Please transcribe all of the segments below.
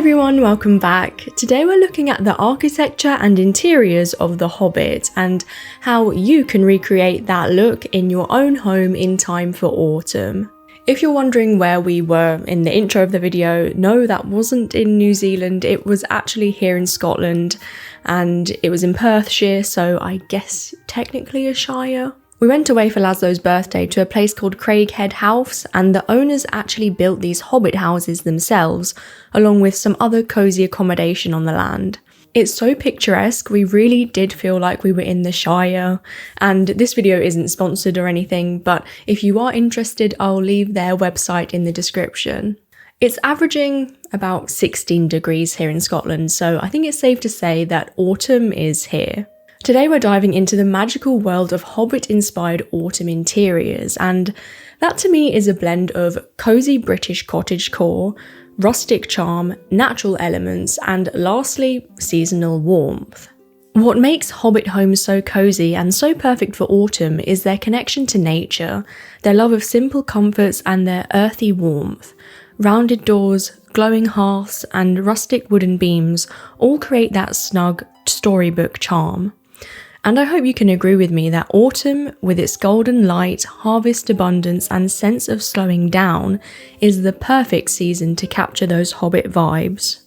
everyone, welcome back. Today we're looking at the architecture and interiors of The Hobbit and how you can recreate that look in your own home in time for autumn. If you're wondering where we were in the intro of the video, no, that wasn't in New Zealand, it was actually here in Scotland and it was in Perthshire, so I guess technically a shire. We went away for Laszlo's birthday to a place called Craighead House, and the owners actually built these hobbit houses themselves, along with some other cosy accommodation on the land. It's so picturesque, we really did feel like we were in the Shire, and this video isn't sponsored or anything, but if you are interested, I'll leave their website in the description. It's averaging about 16 degrees here in Scotland, so I think it's safe to say that autumn is here. Today we're diving into the magical world of Hobbit-inspired autumn interiors, and that to me is a blend of cosy British cottagecore, rustic charm, natural elements, and lastly, seasonal warmth. What makes Hobbit homes so cosy and so perfect for autumn is their connection to nature, their love of simple comforts and their earthy warmth. Rounded doors, glowing hearths, and rustic wooden beams all create that snug storybook charm. And I hope you can agree with me that autumn, with its golden light, harvest abundance and sense of slowing down, is the perfect season to capture those Hobbit vibes.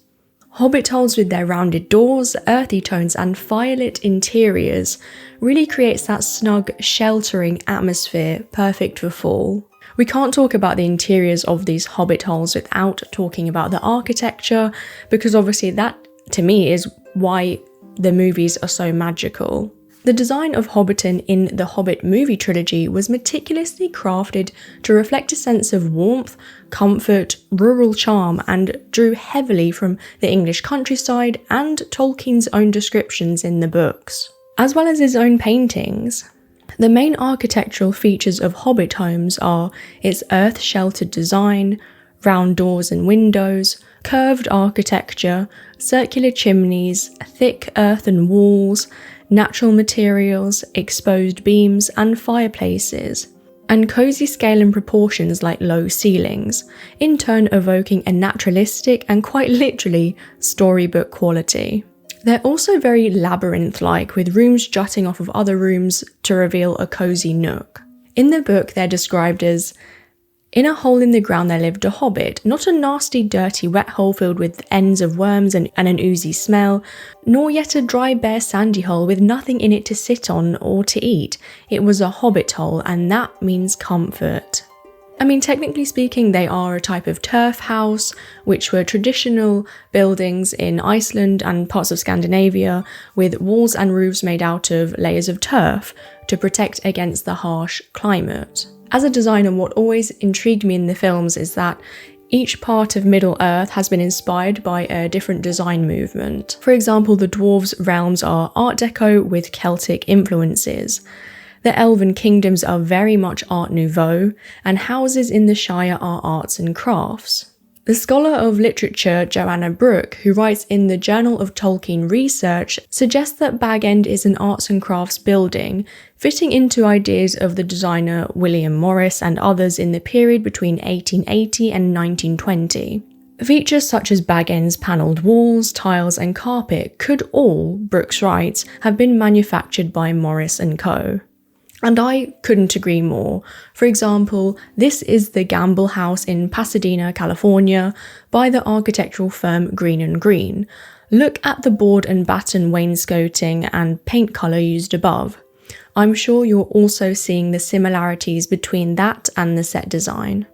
Hobbit holes with their rounded doors, earthy tones and firelit interiors really creates that snug, sheltering atmosphere perfect for fall. We can't talk about the interiors of these Hobbit holes without talking about the architecture, because obviously that, to me, is why the movies are so magical. The design of Hobbiton in the Hobbit movie trilogy was meticulously crafted to reflect a sense of warmth, comfort, rural charm, and drew heavily from the English countryside and Tolkien's own descriptions in the books, as well as his own paintings. The main architectural features of Hobbit homes are its earth-sheltered design, round doors and windows, curved architecture, circular chimneys, thick earthen walls, natural materials, exposed beams and fireplaces, and cosy scale and proportions like low ceilings, in turn evoking a naturalistic and quite literally storybook quality. They're also very labyrinth-like, with rooms jutting off of other rooms to reveal a cosy nook. In the book, they're described as, "In a hole in the ground there lived a hobbit, not a nasty, dirty, wet hole filled with ends of worms and an oozy smell, nor yet a dry, bare, sandy hole with nothing in it to sit on or to eat. It was a hobbit hole, and that means comfort." I mean, technically speaking, they are a type of turf house, which were traditional buildings in Iceland and parts of Scandinavia, with walls and roofs made out of layers of turf to protect against the harsh climate. As a designer, what always intrigued me in the films is that each part of Middle-earth has been inspired by a different design movement. For example, the dwarves' realms are Art Deco with Celtic influences. The elven kingdoms are very much Art Nouveau, and houses in the Shire are arts and crafts. The scholar of literature Joanna Brooke, who writes in the Journal of Tolkien Research, suggests that Bag End is an arts and crafts building, fitting into ideas of the designer William Morris and others in the period between 1880 and 1920. Features such as Bag End's panelled walls, tiles and carpet could all, Brooks writes, have been manufactured by Morris & Co. And I couldn't agree more. For example, this is the Gamble House in Pasadena, California, by the architectural firm Green & Green. Look at the board and batten wainscoting and paint colour used above. I'm sure you're also seeing the similarities between that and the set design.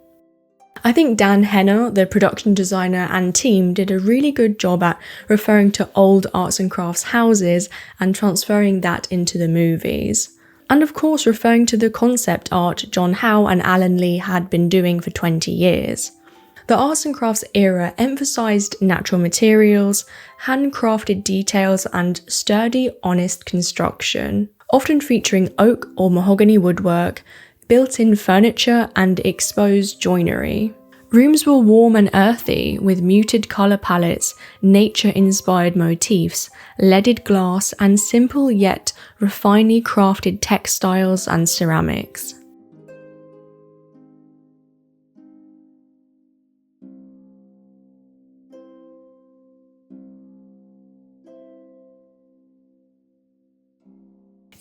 I think Dan Henner, the production designer and team, did a really good job at referring to old arts and crafts houses and transferring that into the movies. And of course referring to the concept art John Howe and Alan Lee had been doing for 20 years. The arts and crafts era emphasised natural materials, handcrafted details and sturdy, honest construction, often featuring oak or mahogany woodwork, built-in furniture and exposed joinery. Rooms were warm and earthy, with muted colour palettes, nature-inspired motifs, leaded glass, and simple yet refinedly crafted textiles and ceramics.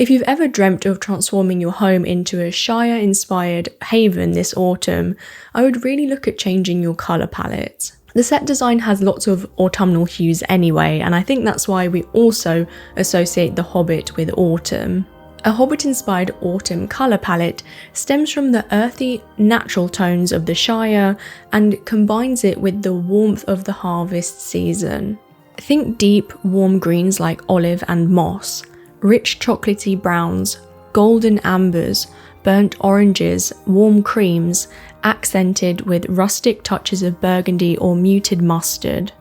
If you've ever dreamt of transforming your home into a Shire-inspired haven this autumn, I would really look at changing your colour palette. The set design has lots of autumnal hues anyway, and I think that's why we also associate The Hobbit with autumn. A Hobbit-inspired autumn colour palette stems from the earthy, natural tones of the Shire and combines it with the warmth of the harvest season. Think deep, warm greens like olive and moss, rich chocolatey browns, golden ambers, burnt oranges, warm creams, accented with rustic touches of burgundy or muted mustard.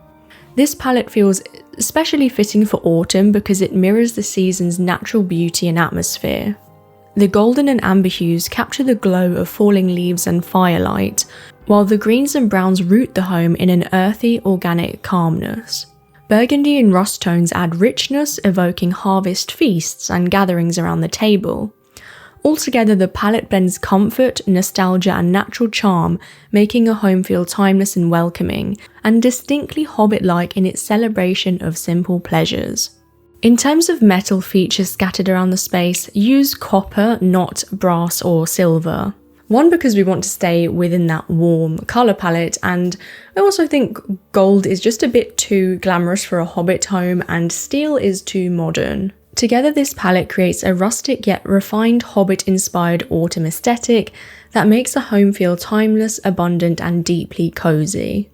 This palette feels especially fitting for autumn because it mirrors the season's natural beauty and atmosphere. The golden and amber hues capture the glow of falling leaves and firelight, while the greens and browns root the home in an earthy, organic calmness. Burgundy and rust tones add richness, evoking harvest feasts and gatherings around the table. Altogether, the palette blends comfort, nostalgia and natural charm, making a home feel timeless and welcoming, and distinctly Hobbit-like in its celebration of simple pleasures. In terms of metal features scattered around the space, use copper, not brass or silver. One, because we want to stay within that warm colour palette, and I also think gold is just a bit too glamorous for a Hobbit home and steel is too modern. Together, this palette creates a rustic yet refined Hobbit-inspired autumn aesthetic that makes a home feel timeless, abundant and deeply cosy.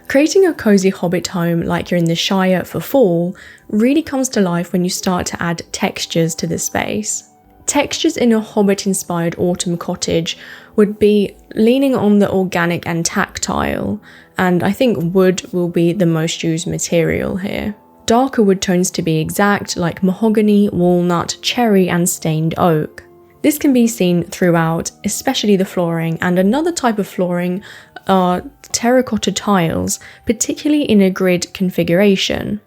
Creating a cozy Hobbit home like you're in the Shire for fall really comes to life when you start to add textures to the space. Textures in a Hobbit-inspired autumn cottage would be leaning on the organic and tactile, and I think wood will be the most used material here. Darker wood tones to be exact, like mahogany, walnut, cherry and stained oak. This can be seen throughout, especially the flooring, and another type of flooring are terracotta tiles, particularly in a grid configuration.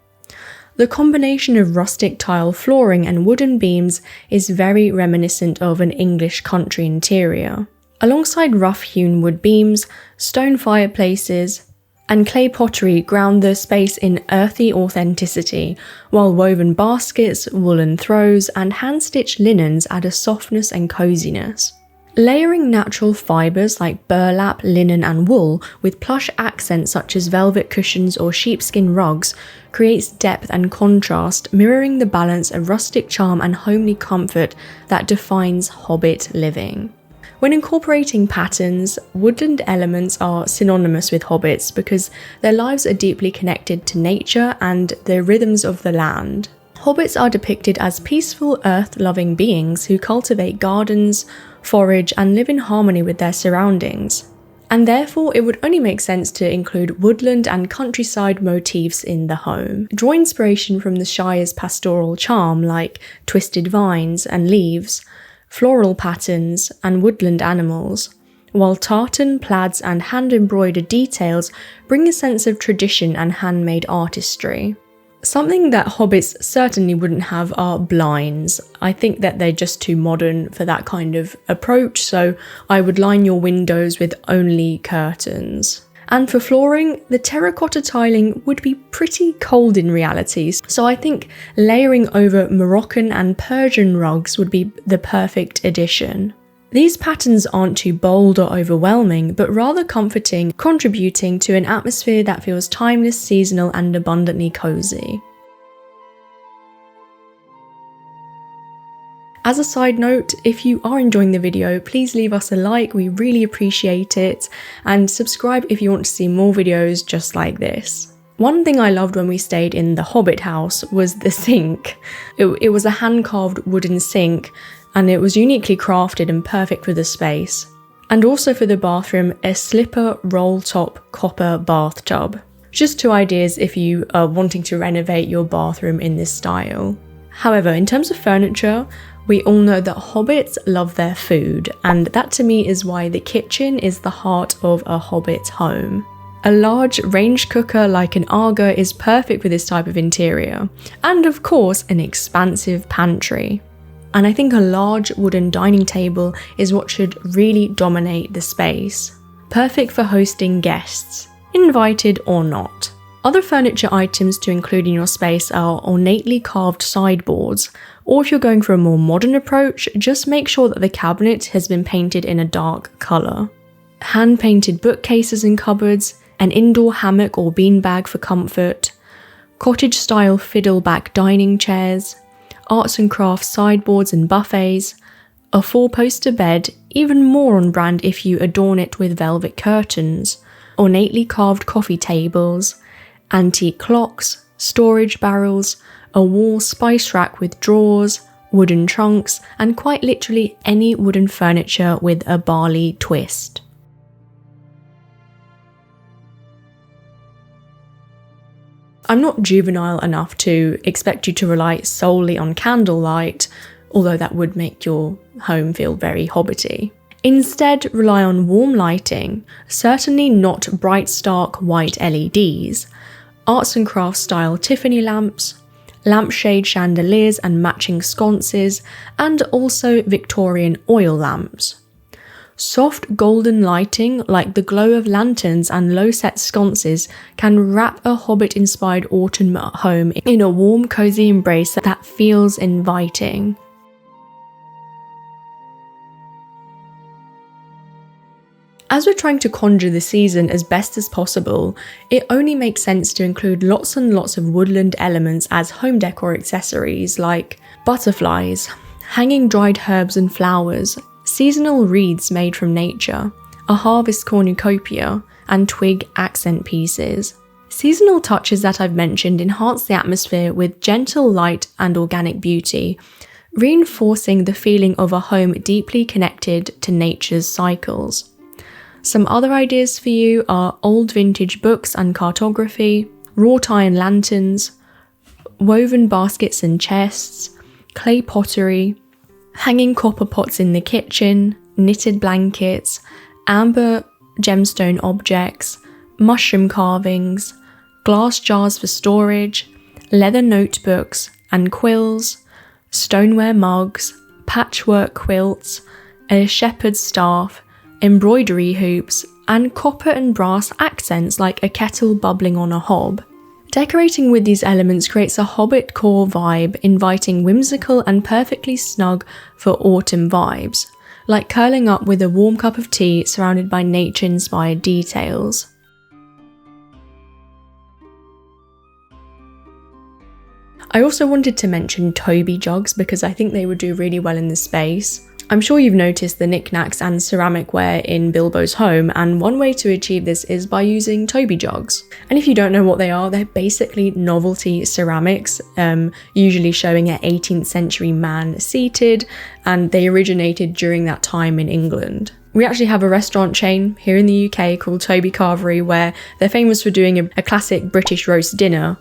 The combination of rustic tile flooring and wooden beams is very reminiscent of an English country interior. Alongside rough-hewn wood beams, stone fireplaces, and clay pottery ground the space in earthy authenticity, while woven baskets, woolen throws, and hand-stitched linens add a softness and coziness. Layering natural fibres like burlap, linen and wool with plush accents such as velvet cushions or sheepskin rugs creates depth and contrast, mirroring the balance of rustic charm and homely comfort that defines Hobbit living. When incorporating patterns, woodland elements are synonymous with hobbits because their lives are deeply connected to nature and the rhythms of the land. Hobbits are depicted as peaceful, earth-loving beings who cultivate gardens, forage and live in harmony with their surroundings. And therefore it would only make sense to include woodland and countryside motifs in the home. Draw inspiration from the Shire's pastoral charm like twisted vines and leaves, floral patterns and woodland animals, while tartan, plaids and hand-embroidered details bring a sense of tradition and handmade artistry. Something that hobbits certainly wouldn't have are blinds. I think that they're just too modern for that kind of approach, so I would line your windows with only curtains. And for flooring, the terracotta tiling would be pretty cold in reality, so I think layering over Moroccan and Persian rugs would be the perfect addition. These patterns aren't too bold or overwhelming, but rather comforting, contributing to an atmosphere that feels timeless, seasonal, and abundantly cozy. As a side note, if you are enjoying the video, please leave us a like, we really appreciate it, and subscribe if you want to see more videos just like this. One thing I loved when we stayed in the Hobbit house was the sink. It was a hand-carved wooden sink, and it was uniquely crafted and perfect for the space. And also for the bathroom, a slipper roll-top copper bathtub. Just two ideas if you are wanting to renovate your bathroom in this style. However, in terms of furniture, we all know that hobbits love their food, and that to me is why the kitchen is the heart of a hobbit home. A large range cooker like an Aga is perfect for this type of interior, and of course an expansive pantry. And I think a large wooden dining table is what should really dominate the space. Perfect for hosting guests, invited or not. Other furniture items to include in your space are ornately carved sideboards, or if you're going for a more modern approach, just make sure that the cabinet has been painted in a dark colour. Hand-painted bookcases and cupboards, an indoor hammock or beanbag for comfort, cottage-style fiddleback dining chairs, arts and crafts sideboards and buffets, a 4-poster bed, even more on brand if you adorn it with velvet curtains, ornately carved coffee tables, antique clocks, storage barrels, a wall spice rack with drawers, wooden trunks, and quite literally any wooden furniture with a barley twist. I'm not juvenile enough to expect you to rely solely on candlelight, although that would make your home feel very hobbity. Instead, rely on warm lighting, certainly not bright stark white LEDs, arts and crafts style Tiffany lamps, lampshade chandeliers and matching sconces, and also Victorian oil lamps. Soft golden lighting like the glow of lanterns and low-set sconces can wrap a Hobbit-inspired autumn home in a warm, cozy embrace that feels inviting. As we're trying to conjure the season as best as possible, it only makes sense to include lots and lots of woodland elements as home decor accessories like butterflies, hanging dried herbs and flowers, seasonal wreaths made from nature, a harvest cornucopia, and twig accent pieces. Seasonal touches that I've mentioned enhance the atmosphere with gentle light and organic beauty, reinforcing the feeling of a home deeply connected to nature's cycles. Some other ideas for you are old vintage books and cartography, wrought iron lanterns, woven baskets and chests, clay pottery, hanging copper pots in the kitchen, knitted blankets, amber gemstone objects, mushroom carvings, glass jars for storage, leather notebooks and quills, stoneware mugs, patchwork quilts, a shepherd's staff, embroidery hoops, and copper and brass accents like a kettle bubbling on a hob. Decorating with these elements creates a Hobbitcore vibe, inviting whimsical and perfectly snug for autumn vibes, like curling up with a warm cup of tea surrounded by nature-inspired details. I also wanted to mention Toby jugs because I think they would do really well in this space. I'm sure you've noticed the knickknacks and ceramic ware in Bilbo's home, and one way to achieve this is by using Toby jugs. And if you don't know what they are, they're basically novelty ceramics, usually showing an 18th century man seated, and they originated during that time in England. We actually have a restaurant chain here in the UK called Toby Carvery where they're famous for doing a classic British roast dinner.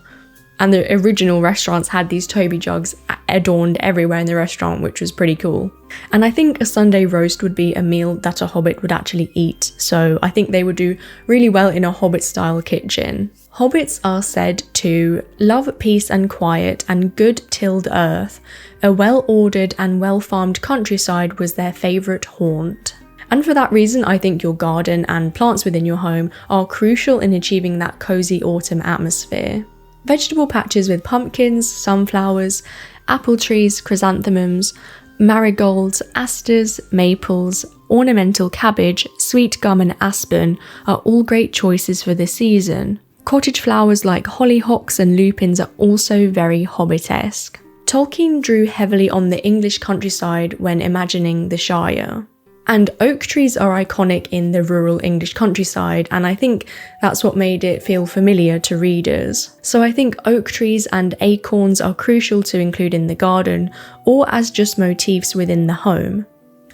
And the original restaurants had these Toby jugs adorned everywhere in the restaurant, which was pretty cool. And I think a Sunday roast would be a meal that a Hobbit would actually eat, so I think they would do really well in a Hobbit-style kitchen. Hobbits are said to love peace and quiet and good tilled earth. A well-ordered and well-farmed countryside was their favourite haunt. And for that reason, I think your garden and plants within your home are crucial in achieving that cosy autumn atmosphere. Vegetable patches with pumpkins, sunflowers, apple trees, chrysanthemums, marigolds, asters, maples, ornamental cabbage, sweet gum and aspen are all great choices for the season. Cottage flowers like hollyhocks and lupins are also very Hobbit-esque. Tolkien drew heavily on the English countryside when imagining the Shire. And oak trees are iconic in the rural English countryside, and I think that's what made it feel familiar to readers. So I think oak trees and acorns are crucial to include in the garden, or as just motifs within the home.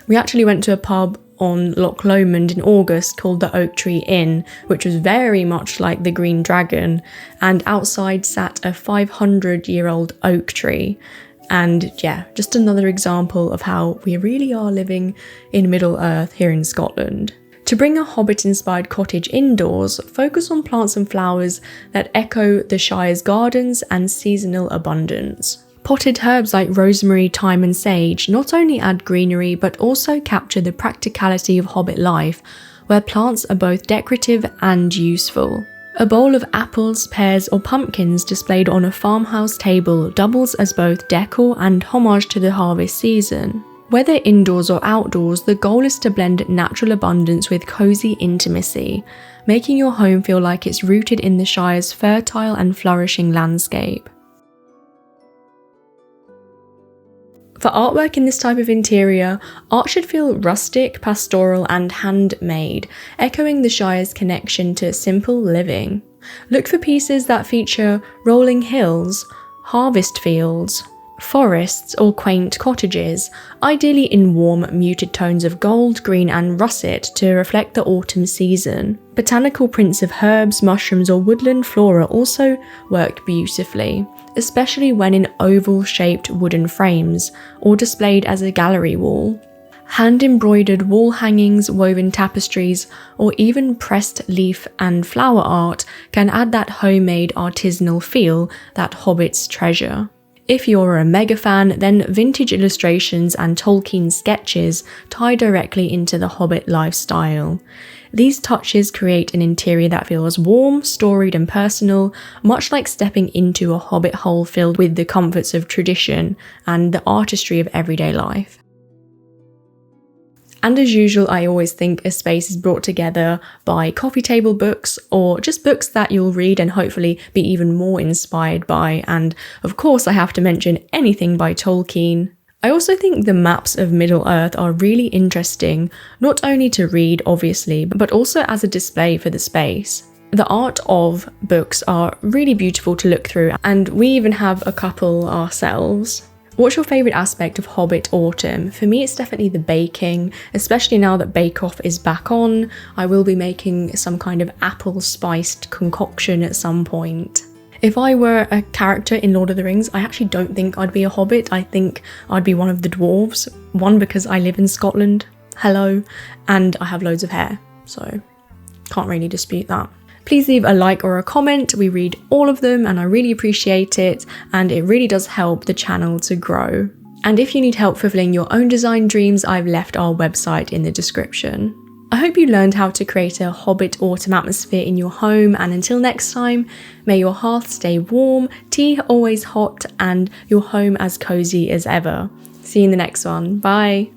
We actually went to a pub on Loch Lomond in August called the Oak Tree Inn, which was very much like the Green Dragon, and outside sat a 500-year-old oak tree. And yeah, just another example of how we really are living in Middle-earth here in Scotland. To bring a Hobbit-inspired cottage indoors, focus on plants and flowers that echo the Shire's gardens and seasonal abundance. Potted herbs like rosemary, thyme and sage not only add greenery but also capture the practicality of Hobbit life, where plants are both decorative and useful. A bowl of apples, pears or pumpkins displayed on a farmhouse table doubles as both decor and homage to the harvest season. Whether indoors or outdoors, the goal is to blend natural abundance with cozy intimacy, making your home feel like it's rooted in the Shire's fertile and flourishing landscape. For artwork in this type of interior, art should feel rustic, pastoral and handmade, echoing the Shire's connection to simple living. Look for pieces that feature rolling hills, harvest fields, forests or quaint cottages, ideally in warm, muted tones of gold, green and russet to reflect the autumn season. Botanical prints of herbs, mushrooms or woodland flora also work beautifully, especially when in oval-shaped wooden frames or displayed as a gallery wall. Hand-embroidered wall hangings, woven tapestries, or even pressed leaf and flower art can add that homemade artisanal feel that hobbits treasure. If you're a mega fan, then vintage illustrations and Tolkien sketches tie directly into the Hobbit lifestyle. These touches create an interior that feels warm, storied and personal, much like stepping into a hobbit hole filled with the comforts of tradition and the artistry of everyday life. And as usual, I always think a space is brought together by coffee table books or just books that you'll read and hopefully be even more inspired by. And of course, I have to mention anything by Tolkien. I also think the maps of Middle-earth are really interesting, not only to read obviously, but also as a display for the space. The art of books are really beautiful to look through, and we even have a couple ourselves. What's your favourite aspect of Hobbit Autumn? For me, it's definitely the baking, especially now that Bake Off is back on. I will be making some kind of apple-spiced concoction at some point. If I were a character in Lord of the Rings, I actually don't think I'd be a hobbit. I think I'd be one of the dwarves. One, because I live in Scotland, hello, and I have loads of hair, so can't really dispute that. Please leave a like or a comment. We read all of them and I really appreciate it, and it really does help the channel to grow. And if you need help fulfilling your own design dreams, I've left our website in the description. I hope you learned how to create a Hobbit autumn atmosphere in your home, and until next time, may your hearth stay warm, tea always hot, and your home as cozy as ever. See you in the next one. Bye!